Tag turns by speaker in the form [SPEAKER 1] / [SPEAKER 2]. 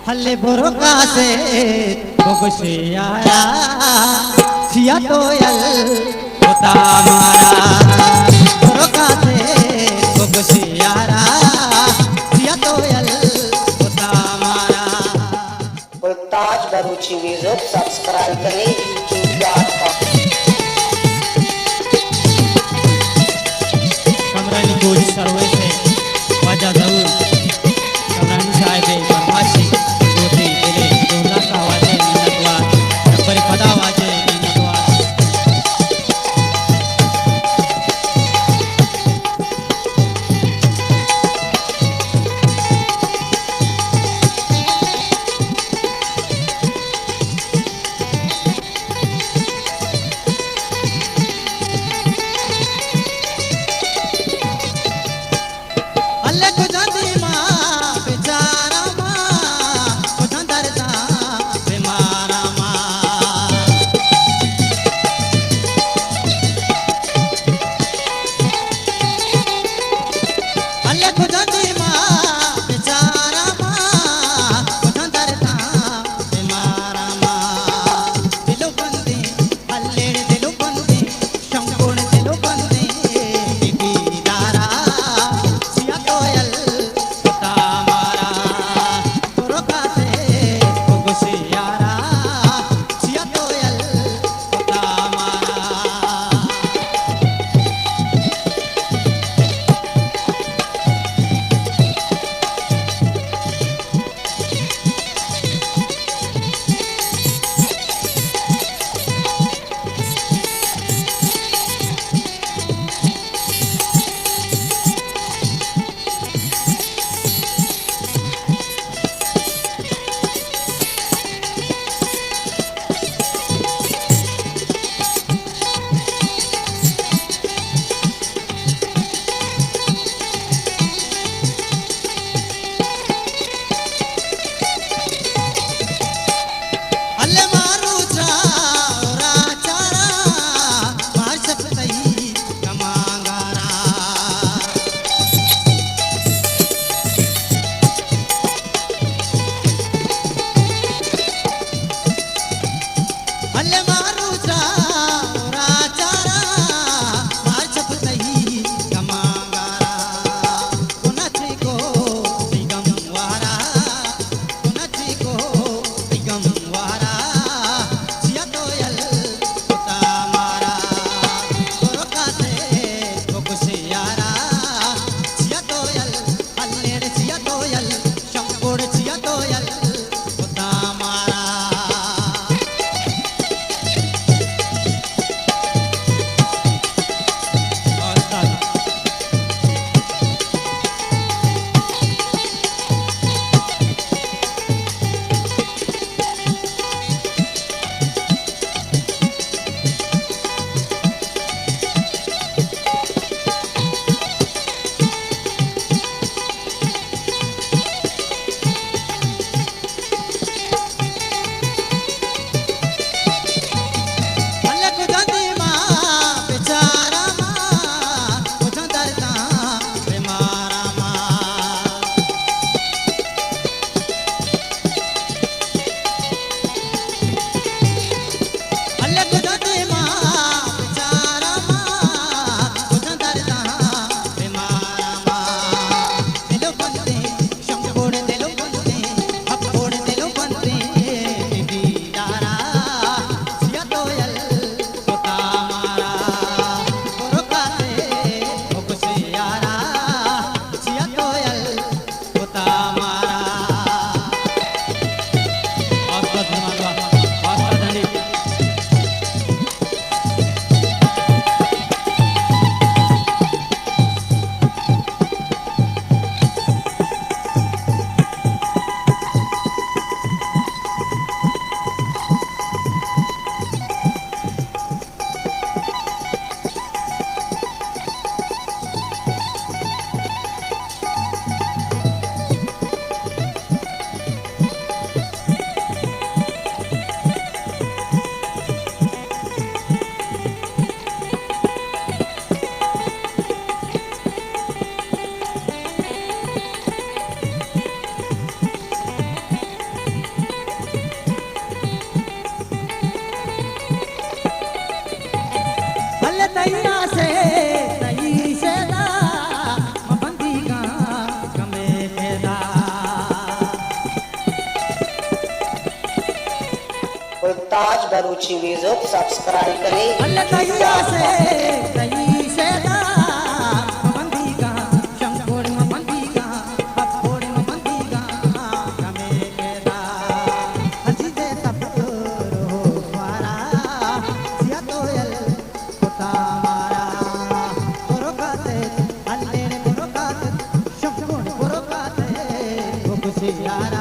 [SPEAKER 1] हल्ले बोरो कासे बगसे आया सिया तोयल होता मारा बोरो कासे बगसे आया सिया तोयल होता मारा।
[SPEAKER 2] मुमताज बरूची म्यूजिक सब्सक्राइब करें youtube.com।
[SPEAKER 1] कमरानी कोच सर्वे से वजह जरूर कमरानी साहिब बरमाशी ज्योति दिले दोला का वाजे मिन्नतवार नंबर पदा वाजे मिन्नतवार।
[SPEAKER 2] ताज बरूची म्यूजिक सब्सक्राइब करें।
[SPEAKER 3] अल्लाह तैया से तई शेदा मंदी का शंकोर मंदी का पकोर मंदी का हमें केदा हजी दे सब रो मारा सिया तो यल कोता मारा कोरकाते अल्ले ने कोरकाते शंकोर कोरकाते वो कुछ यारा